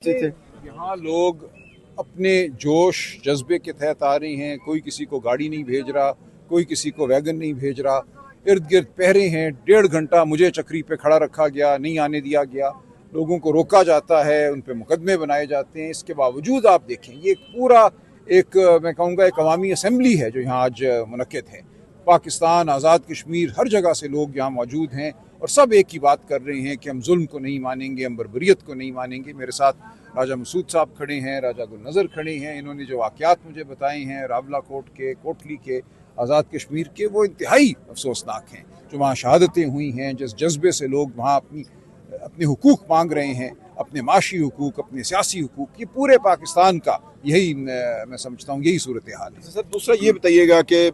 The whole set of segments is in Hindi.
यहाँ लोग अपने जोश जज्बे के तहत आ रहे हैं। कोई किसी को गाड़ी नहीं भेज रहा, कोई किसी को वैगन नहीं भेज रहा। इर्द गिर्द पहरे हैं, 1.5 घंटा मुझे चक्री पे खड़ा रखा गया, नहीं आने दिया गया, लोगों को रोका जाता है, उन पे मुकदमे बनाए जाते हैं। इसके बावजूद आप देखें, ये पूरा एक मैं कहूँगा एक अवामी असम्बली है जो यहाँ आज मुनक्किद है। पाकिस्तान, आज़ाद कश्मीर, हर जगह से लोग यहाँ मौजूद हैं और सब एक ही बात कर रहे हैं कि हम जुल्म को नहीं मानेंगे, हम बर्बरियत को नहीं मानेंगे। मेरे साथ राजा मसूद साहब खड़े हैं, राजा गुल नज़र खड़े हैं। इन्होंने जो वाक़यात मुझे बताए हैं रावला कोट के, कोटली के, आज़ाद कश्मीर के, वो इंतहाई अफसोसनाक हैं। जो वहाँ शहादतें हुई हैं, जिस जज्बे से लोग वहाँ अपने हुकूक मांग रहे हैं, अपने माशी हुकूक, अपने सियासी हुकूक, ये पूरे पाकिस्तान का यही मैं समझता हूँ यही सूरत हाल है। सर, दूसरा ये बताइएगा कि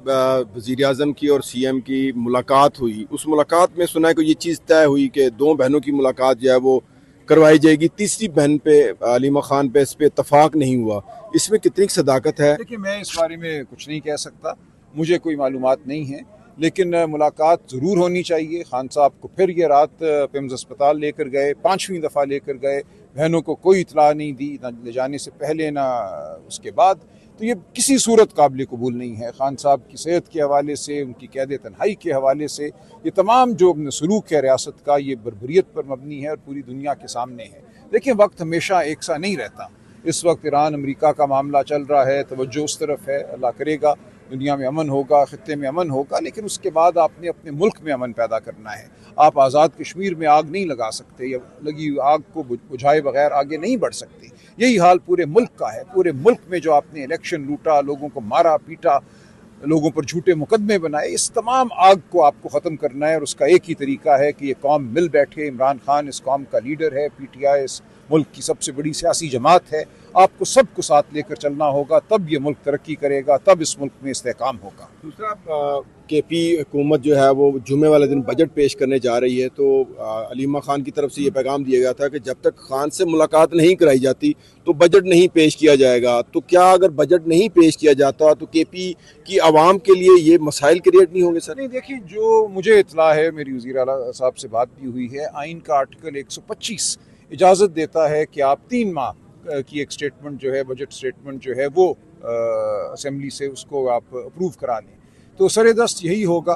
वज़ीर आज़म की और सीएम की मुलाकात हुई, उस मुलाकात में सुना है कि ये चीज़ तय हुई कि 2 बहनों की मुलाकात जो है वो करवाई जाएगी, तीसरी बहन पे अलीमा खान पे इस पे इत्तफाक नहीं हुआ। इसमें कितनी सदाकत है? देखिए, मैं इस बारे में कुछ नहीं कह सकता, मुझे कोई मालूमात नहीं है, लेकिन मुलाकात ज़रूर होनी चाहिए। खान साहब को फिर ये रात पिम्स अस्पताल लेकर गए, 5वीं दफ़ा लेकर गए, बहनों को कोई इतला नहीं दी, ना ले जाने से पहले ना उसके बाद। तो ये किसी सूरत काबिल कबूल नहीं है। खान साहब की सेहत के हवाले से, उनकी कैद तन्हाई के हवाले से, ये तमाम जो सलूक है रियासत का, ये बर्बरियत पर मबनी है और पूरी दुनिया के सामने है। देखिए, वक्त हमेशा एक सा नहीं रहता। इस वक्त ईरान अमेरिका का मामला चल रहा है, तवज्जो उस तरफ है। अल्लाह करेगा दुनिया में अमन होगा, खित्ते में अमन होगा, लेकिन उसके बाद आपने अपने मुल्क में अमन पैदा करना है। आप आज़ाद कश्मीर में आग नहीं लगा सकते, या लगी आग को बुझाए बगैर आगे नहीं बढ़ सकते। यही हाल पूरे मुल्क का है। पूरे मुल्क में जो आपने इलेक्शन लूटा, लोगों को मारा पीटा, लोगों पर झूठे मुकदमे बनाए, इस तमाम आग को आपको ख़त्म करना है और उसका एक ही तरीका है कि ये कौम मिल बैठे। इमरान खान इस कौम का लीडर है, PTI इस मुल्क की सबसे बड़ी सियासी जमात है। आपको सबको साथ लेकर चलना होगा, तब ये मुल्क तरक्की करेगा, तब इस मुल्क में इस्तेहकाम होगा। दूसरा, KP हुकूमत जो है वो जुम्मे वाले दिन बजट पेश करने जा रही है, तो अलीमा खान की तरफ से ये पैगाम दिया गया था कि जब तक खान से मुलाकात नहीं कराई जाती तो बजट नहीं पेश किया जाएगा। तो क्या अगर बजट नहीं पेश किया जाता तो KP की आवाम के लिए ये मसाइल क्रिएट नहीं होंगे? सर, नहीं, देखिए, जो मुझे इतला है, मेरी वज़ीर आला साहब से बात भी हुई है, आइन का आर्टिकल 125 इजाज़त देता है कि आप 3 माह की एक स्टेटमेंट जो है, बजट स्टेटमेंट जो है, वो असेंबली से उसको आप अप्रूव करा लें। तो सरेदस्त यही होगा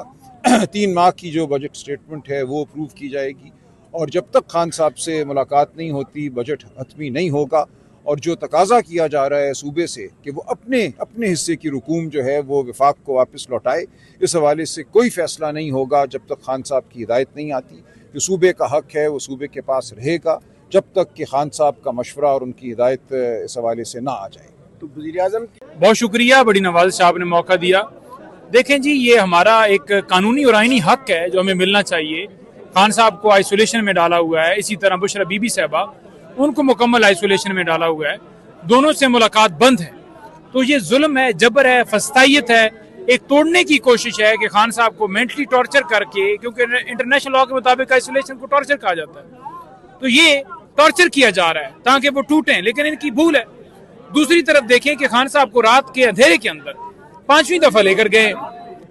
3 माह की जो बजट स्टेटमेंट है वो अप्रूव की जाएगी, और जब तक खान साहब से मुलाकात नहीं होती बजट हतमी नहीं होगा। और जो तकाजा किया जा रहा है सूबे से कि वो अपने हिस्से की रकूम जो है वो वफाक को वापस लौटाए, इस हवाले से कोई फ़ैसला नहीं होगा जब तक खान साहब की हिदायत नहीं आती। जो सूबे का हक़ है वो सूबे के पास रहेगा जब तक कि खान साहब का मशवरा और उनकी हिदायत इस हवाले से ना आ जाए। तो वज़ीर आज़म बहुत शुक्रिया, बड़ी नवाज़ साहब ने मौका दिया। देखें जी, ये हमारा एक कानूनी और आइनी हक है जो हमें मिलना चाहिए। खान साहब को आइसोलेशन में डाला हुआ है, इसी तरह बुशरा बीबी साहबा, उनको मुकम्मल आइसोलेशन में डाला हुआ है। दोनों से मुलाकात बंद है। तो ये जुल्म है, जबर है, फस्तायत है, एक तोड़ने की कोशिश है कि खान साहब को मेंटली टॉर्चर करके, क्योंकि इंटरनेशनल लॉ के मुताबिक आइसोलेशन को टॉर्चर कहा जाता है, तो ये टॉर्चर किया जा रहा है ताकि वो टूटें, लेकिन इनकी भूल है। दूसरी तरफ देखें कि खान साहब को रात के अंधेरे के अंदर 5वीं दफा लेकर गए।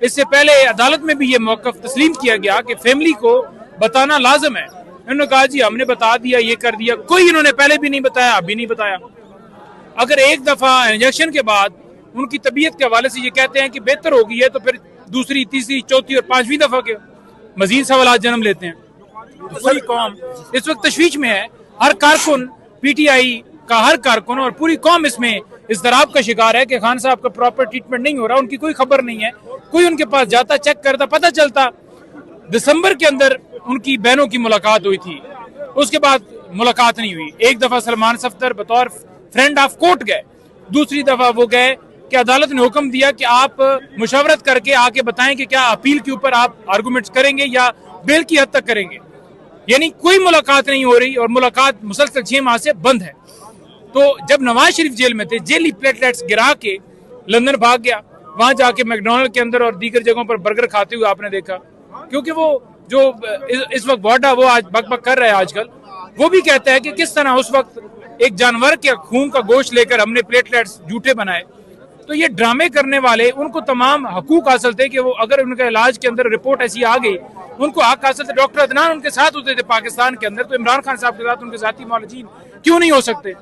इससे पहले अदालत में भी ये मौक़िफ़ तस्लीम किया गया कि फैमिली को बताना लाजम है। इन्होंने कहा जी हमने बता दिया, ये कर दिया। कोई इन्होंने पहले भी नहीं बताया, अभी नहीं बताया। अगर एक दफा इंजेक्शन के बाद उनकी तबीयत के हवाले से ये कहते हैं कि बेहतर हो गई है, तो फिर दूसरी, तीसरी, चौथी और 5वीं दफा के मजीद सवालात जन्म लेते हैं। पूरी कौम इस वक्त तशवीश में है। हर कारकुन, PTI का हर कारकुन और पूरी कौम इसमें इज़्तिराब का शिकार है कि खान साहब का प्रॉपर ट्रीटमेंट नहीं हो रहा। उनकी कोई खबर नहीं है, कोई उनके पास जाता, चेक करता, पता चलता। दिसंबर के अंदर उनकी बहनों की मुलाकात हुई थी, उसके बाद मुलाकात नहीं हुई। एक दफा सलमान सफ्दर बतौर फ्रेंड ऑफ कोर्ट गए, दूसरी दफा वो गए कि अदालत ने हुक्म दिया कि आप मुशावरत करके आके बताएं कि क्या अपील के ऊपर आप आर्गूमेंट्स करेंगे या बेल की हद तक करेंगे। यानी कोई मुलाकात नहीं हो रही और मुलाकात मुसलसल 6 माह से बंद है। तो जब नवाज शरीफ जेल में थे, जेली प्लेटलेट्स गिरा के लंदन भाग गया, वहां जाके मैकडोनल्ड के अंदर और दीगर जगहों पर बर्गर खाते हुए आपने देखा। क्योंकि वो जो इस वक्त वाडा वो आज बकबक कर रहा है आजकल, वो भी कहता है कि किस तरह उस वक्त एक जानवर के खून का गोश्त लेकर हमने प्लेटलेट्स झूठे बनाए। तो ये ड्रामे करने वाले, उनको तमाम हकूक हासिल थे कि वो अगर उनके इलाज के अंदर रिपोर्ट ऐसी आ गई, उनको हक हासिल थे। डॉक्टर अदनान उनके साथ होते थे पाकिस्तान के अंदर, तो इमरान खान साहब के साथ उनके साथी मौलजीन क्यों नहीं हो सकते?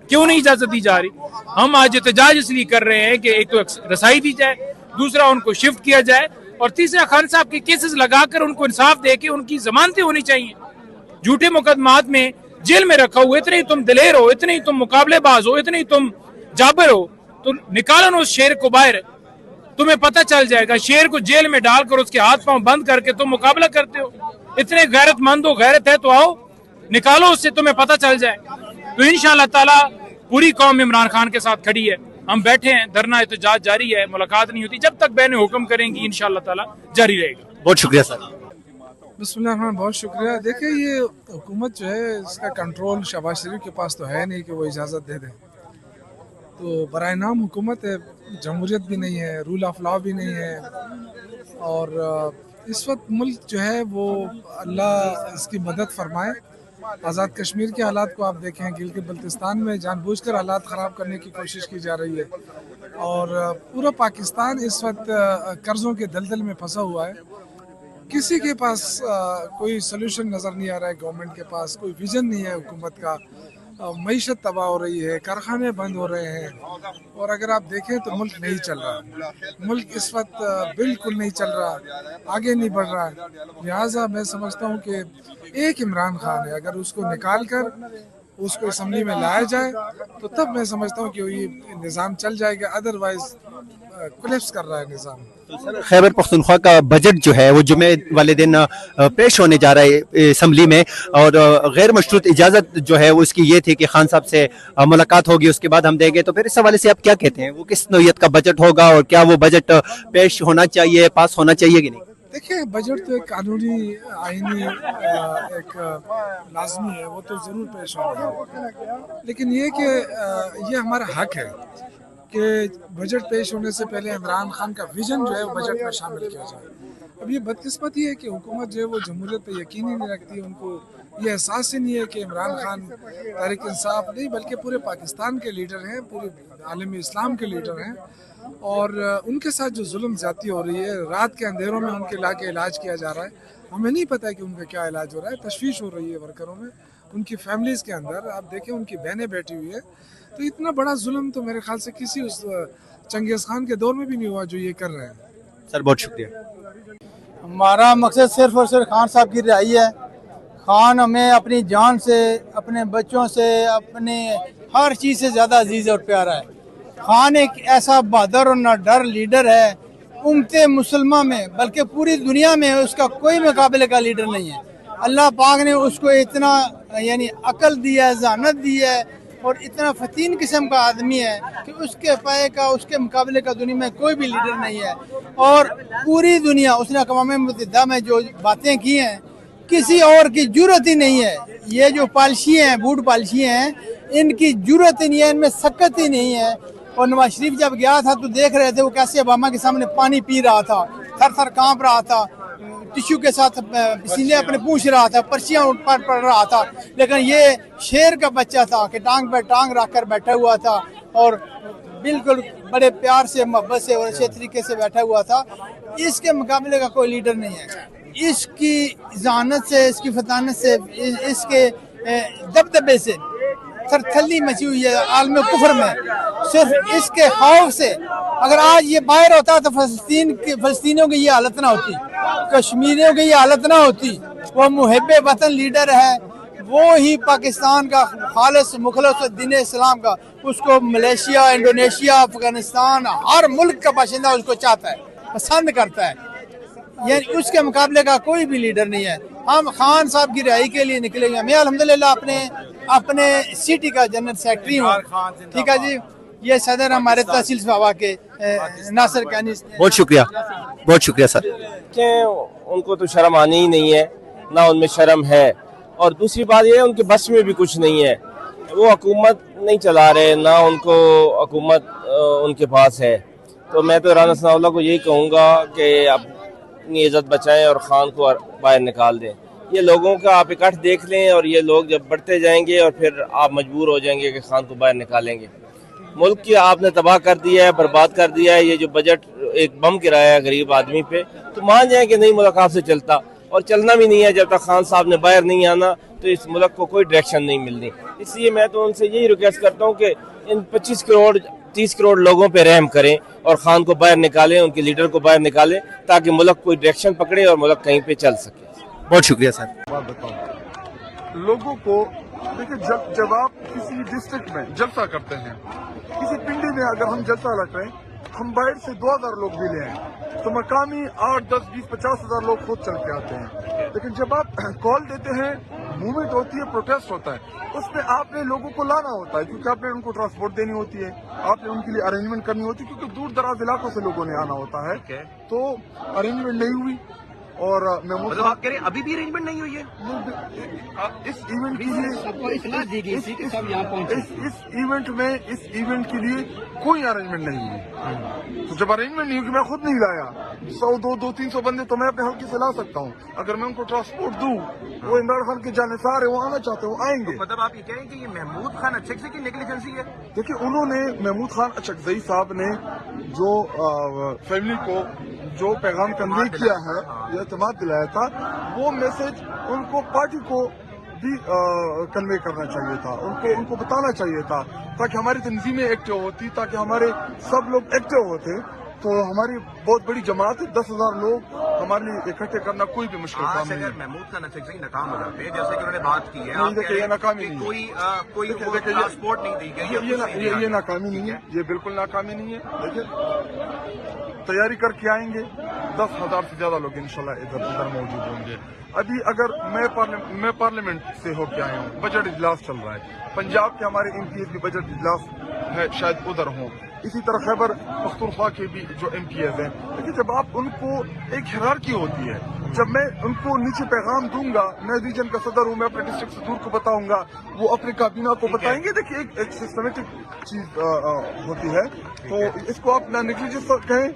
क्यों नहीं इजाजत दी जा रही? हम आज एहतजाज इसलिए कर रहे हैं कि एक तो रसाई दी जाए, दूसरा उनको शिफ्ट किया जाए, और तीसरा खान साहब के केसेस लगाकर उनको इंसाफ देके उनकी जमानतें होनी चाहिए। झूठे मुकदमात में जेल में रखा हुआ, इतने ही तुम दिलेर हो, इतने ही तुम मुकाबलेबाज हो, इतने ही तुम जाबिर हो, तो निकालो उस शेर को बाहर। तुम्हें पता चल जाएगा, शेर को जेल में डालकर उसके हाथ पांव बंद करके तुम मुकाबला करते हो। इतने गैरतमंद हो, गैरत है तो आओ निकालो उससे, तुम्हें पता चल जाए। तो इंशाअल्लाह ताला पूरी कौम इमरान खान के साथ खड़ी है। हम बैठे हैं, धरना एहतजाज जारी है, मुलाकात नहीं होती जब तक बहनें हुक्म करेंगी, इंशाअल्लाह ताला जारी रहेगा। बहुत शुक्रिया सर। बिस्मिल्लाह, बहुत शुक्रिया। देखिए, ये हुकूमत जो है इसका कंट्रोल शहबाज शरीफ के पास तो है नहीं कि वो इजाज़त दे दे। तो बराए नाम हुकूमत है, जमहूरियत भी नहीं है, रूल ऑफ लॉ भी नहीं है, और इस वक्त मुल्क जो है वो अल्लाह इसकी मदद फरमाए। आज़ाद कश्मीर के हालात को आप देखें, गिलगित बल्तिस्तान में जानबूझकर हालात ख़राब करने की कोशिश की जा रही है, और पूरा पाकिस्तान इस वक्त कर्ज़ों के दलदल में फंसा हुआ है। किसी के पास कोई सलूशन नज़र नहीं आ रहा है, गवर्नमेंट के पास कोई विज़न नहीं है हुकूमत का। मईशत तबाह हो रही है, कारखाने बंद हो रहे हैं, और अगर आप देखें तो मुल्क नहीं चल रहा। मुल्क इस वक्त बिल्कुल नहीं चल रहा, आगे नहीं बढ़ रहा। लिहाजा मैं समझता हूँ कि एक इमरान खान है, अगर उसको निकाल कर उसको असम्बली में लाया जाए तो तब मैं समझता हूँ कि ये निज़ाम चल जाएगा, अदरवाइज कोलैप्स कर रहा है निज़ाम। खैबर पख्तूनख्वा का बजट जो है वो जुमे वाले दिन पेश होने जा रहा है असम्बली में, और गैर मशरूत इजाज़त जो है वो इसकी ये थी कि खान साहब से मुलाकात होगी, उसके बाद हम देंगे। तो फिर इस हवाले से आप क्या कहते हैं, वो किस नौइयत का बजट होगा, और क्या वो बजट पेश होना चाहिए, पास होना चाहिए कि नहीं? देखिए, बजट तो एक कानूनी आईनी एक लाजमी है, वो तो ज़रूर पेश होगा, लेकिन ये कि ये हमारा हक है कि बजट पेश होने से पहले इमरान खान का विजन जो है वो बजट में शामिल किया जाए। अब ये बदकिस्मती है कि हुकूमत जो है वो जमहूरियत पे यकीन ही नहीं रखती, उनको ये एहसास ही नहीं है कि इमरान खान तहरीक इंसाफ नहीं बल्कि पूरे पाकिस्तान के लीडर हैं, पूरे आलमी इस्लाम के लीडर हैं, और उनके साथ जो जुल्म ज़्यादती हो रही है, रात के अंधेरों में उनके ला के इलाज किया जा रहा है। हमें नहीं पता है कि उनका क्या इलाज हो रहा है, तशवीश हो रही है वर्करों में, उनकी फैमिलीज़ के अंदर। आप देखें, उनकी बहनें बैठी हुई है। तो इतना बड़ा जुल्म तो मेरे ख्याल से किसी उस चंगेज़ खान के दौर में भी नहीं हुआ जो ये कर रहे हैं। सर बहुत शुक्रिया। हमारा मकसद सिर्फ और सिर्फ खान साहब की रिहाई है। खान हमें अपनी जान से, अपने बच्चों से, अपने हर चीज़ से ज़्यादा अजीज़ और प्यारा है। खान एक ऐसा बहादुर और निडर लीडर है, उम्मते मुसलमा में बल्कि पूरी दुनिया में उसका कोई मुकाबले का लीडर नहीं है। अल्लाह पाक ने उसको इतना यानी अकल दिया है, ज़हानत दी है, और इतना फतीन किस्म का आदमी है कि उसके पाए का, उसके मुकाबले का दुनिया में कोई भी लीडर नहीं है। और पूरी दुनिया, उसने अक़वाम मुत्तहिदा में जो बातें की हैं, किसी और की जरूरत ही नहीं है। ये जो पॉलिसी हैं, बूट पॉलिसी हैं, इनकी जरूरत ही नहीं है, इनमें सकत ही नहीं है। और नवाज शरीफ जब गया था तो देख रहे थे वो कैसे ओबामा के सामने पानी पी रहा था, थर थर काँप रहा था, टिश्यू के साथ पसीने अपने पूछ रहा था, पर्चियाँ पढ़ रहा था। लेकिन ये शेर का बच्चा था कि टांग पर टांग रख कर बैठा हुआ था, और बिल्कुल बड़े प्यार से, मोहब्बत से और अच्छे तरीके से बैठा हुआ था। इसके मुकाबले का कोई लीडर नहीं है। इसकी ज़हानत से, इसकी फतानत से, इसके दबदबे से थरथली मची हुई है आलम कुफर में। सिर्फ इसके खौफ से अगर आज ये बाहर होता तो फ़लस्तीनियों की ये हालत ना होती, कश्मीरियों की ये हालत ना होती। वो मुहिब्बे वतन लीडर है, वो ही पाकिस्तान का खालिस मुखलस दीन इस्लाम का, उसको मलेशिया, इंडोनेशिया, अफगानिस्तान, हर मुल्क का बाशिंदा उसको चाहता है, पसंद करता है। यानी उसके मुकाबले का कोई भी लीडर नहीं है। हम खान साहब की रिहाई के लिए निकलेंगे। मैं अल्हम्दुलिल्लाह अपने सिटी का जनरल सेक्रेटरी हूँ, ठीक है जी। ये सदर हमारे तहसील सभा के नासिर कानी। बहुत शुक्रिया, बहुत शुक्रिया सर। उनको तो शर्म आनी ही नहीं है, ना उनमें शर्म है, और दूसरी बात ये है उनके बस में भी कुछ नहीं है। वो हुकूमत नहीं चला रहे, ना उनको हुकूमत उनके पास है। तो मैं तो राना सनाउल्लाह को यही कहूँगा कि अपनी इज़्ज़त बचाएं और ख़ान को बाहर निकाल दें। ये लोगों का आप इकट्ठ देख लें, और ये लोग जब बढ़ते जाएंगे और फिर आप मजबूर हो जाएंगे कि ख़ान को बाहर निकालेंगे। मुल्क की आपने तबाह कर दिया है, बर्बाद कर दिया है। ये जो बजट एक बम गिराया है गरीब आदमी पे, तो मान जाए कि नहीं मुल्क आपसे चलता, और चलना भी नहीं है। जब तक खान साहब ने बाहर नहीं आना तो इस मुल्क को कोई डायरेक्शन नहीं मिलनी। इसलिए मैं तो उनसे यही रिक्वेस्ट करता हूँ कि इन 25 करोड़ 30 करोड़ लोगों पे रहम करें और खान को बाहर निकालें, उनके लीडर को बाहर निकालें, ताकि मुल्क कोई डायरेक्शन पकड़े और मुल्क कहीं पे चल सके। बहुत शुक्रिया सर। बात बताऊं, लोगों को देखिए, जब आप किसी डिस्ट्रिक्ट में जलसा करते हैं, किसी पिंडी में अगर हम जलसा रख रहे हैं, हम बाहर से 2000 लोग भी ले आए तो मकामी 8, 10, 20, 50 हजार लोग खुद चल के आते हैं। लेकिन जब आप कॉल देते हैं, मूवमेंट होती है, प्रोटेस्ट होता है, उसमें आपने लोगों को लाना होता है, क्योंकि आपने उनको ट्रांसपोर्ट देनी होती है, आपने उनके लिए अरेंजमेंट करनी होती है, क्योंकि दूर दराज इलाकों से लोगों ने आना होता है। तो अरेंजमेंट नहीं हुई और मतलब आप कह रहे हैं अभी भी अरेंजमेंट नहीं हुई है? इस इवेंट के लिए सबको इत्तला दी गई थी कि सब यहाँ पहुंचे। इस इवेंट के लिए कोई अरेंजमेंट नहीं हुई। तो जब अरेंजमेंट नहीं हुई, मैं खुद नहीं लाया 100, 200, 300 बंदे तो मैं अपने हल्के से ला सकता हूँ। अगर मैं उनको ट्रांसपोर्ट दूं, वो इमरान खान के जानेसार है, वो आना चाहते हैं, वो आएंगे। तो मतलब आप ये कह रहे हैं कि ये महमूद खान अचकज़ई की नेग्लिजेंसी है? देखिए, उन्होंने महमूद खान अचकज़ई साहब ने जो फैमिली को जो पैगाम कन्वे किया है, जो एतमाद दिलाया था, वो मैसेज उनको पार्टी को भी कन्वे करना चाहिए था, उनको बताना चाहिए था, ताकि हमारी तंजीमें एक्टिव होती, ताकि हमारे सब लोग एक्टिव होते। तो हमारी बहुत बड़ी जमात है, 10,000 लोग हमारे लिए इकट्ठे करना कोई भी मुश्किल काम नहीं है। अगर महमूद खान अचकज़ई नाकाम हो जाते हैं, जैसे कि उन्होंने बात की है, नहीं, देखिए, ये नाकामी नहीं है। कोई ट्रांसपोर्ट नहीं दी गई, ये नाकामी नहीं है, ये बिल्कुल नाकामी नहीं है। देखिए, तैयारी करके आएंगे, 10,000 से ज्यादा लोग इंशाल्लाह इधर मौजूद होंगे। अभी अगर मैं पार्लियामेंट से होके आया हूँ, बजट इजलास चल रहा है, पंजाब के हमारे MPs भी बजट इजलास है, शायद उधर हों, इसी तरह खैबर पख्तूनख्वा के भी जो MPs हैं। लेकिन जब आप उनको एक हिरार्की होती है, जब मैं उनको नीचे पैगाम दूंगा, मैं रीजन का सदर हूँ, मैं अपने डिस्ट्रिक्ट से दूर को बताऊंगा, वो अपने काबीना को बताएंगे। देखिए, एक सिस्टमेटिक चीज होती है, तो इसको आप ना नेग्लिजेंस कहें।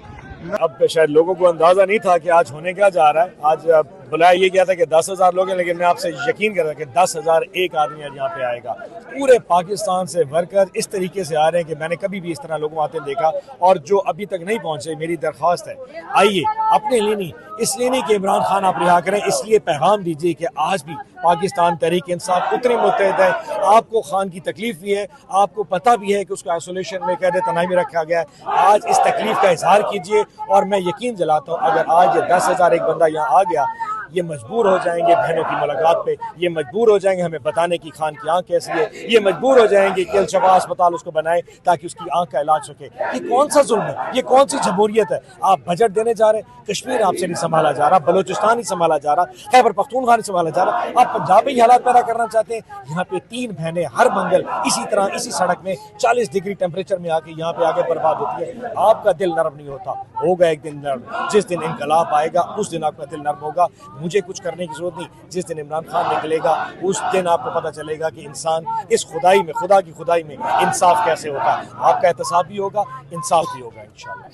अब शायद लोगों को अंदाजा नहीं था कि आज होने क्या जा रहा है। आज बुलाया ये गया था कि 10,000 लोग हैं, लेकिन मैं आपसे यकीन कर रहा कि 10,000 एक आदमी आज यहाँ पे आएगा। पूरे पाकिस्तान से वर्कर इस तरीके से आ रहे हैं कि मैंने कभी भी इस तरह लोगों आते देखा। और जो अभी तक नहीं पहुंचे, मेरी दरख्वास्त है, आइए, अपने लिए नहीं, इसलिए नहीं कि इमरान खान आप रिहा करें, इसलिए पैगाम दीजिए कि आज भी पाकिस्तान तहरीक इंसाफ उतने मुत्तहद है। आपको खान की तकलीफ भी है, आपको पता भी है कि उसको आइसोलेशन में कैद तनाई में रखा गया है। आज इस तकलीफ का इजहार कीजिए और मैं यकीन दिलाता हूँ, अगर आज ये 10,000 एक बंदा यहाँ आ गया, ये मजबूर हो जाएंगे बहनों की मुलाकात पे, ये मजबूर हो जाएंगे हमें बताने की खान की आंख कैसी है, ये मजबूर हो जाएंगे कि अल-शफा अस्पताल उसको बनाए ताकि उसकी आंख का इलाज सके। ये कौन सा जुल्म है, ये कौन सी जमहूरियत है? आप बजट देने जा रहे हैं, कश्मीर आपसे नहीं संभाला जा रहा, बलोचिस्तान नहीं संभाला जा रहा, खैबर पख्तूनख्वा नहीं संभाला जा रहा, आप पंजाब में ही हालात पैदा करना चाहते हैं। यहाँ पे 3 बहनें हर मंगल इसी तरह इसी सड़क में 40 डिग्री टेम्परेचर में आके यहाँ पे आगे बर्बाद होती है। आपका दिल नरम नहीं होता, होगा एक दिन नरम। जिस दिन इंकलाब आएगा उस दिन आपका दिल नरम होगा। मुझे कुछ करने की जरूरत नहीं, जिस दिन इमरान खान निकलेगा उस दिन आपको पता चलेगा कि इंसान इस खुदाई में, खुदा की खुदाई में इंसाफ कैसे होता है। आपका एहतसाब भी होगा, इंसाफ भी होगा इंशाल्लाह।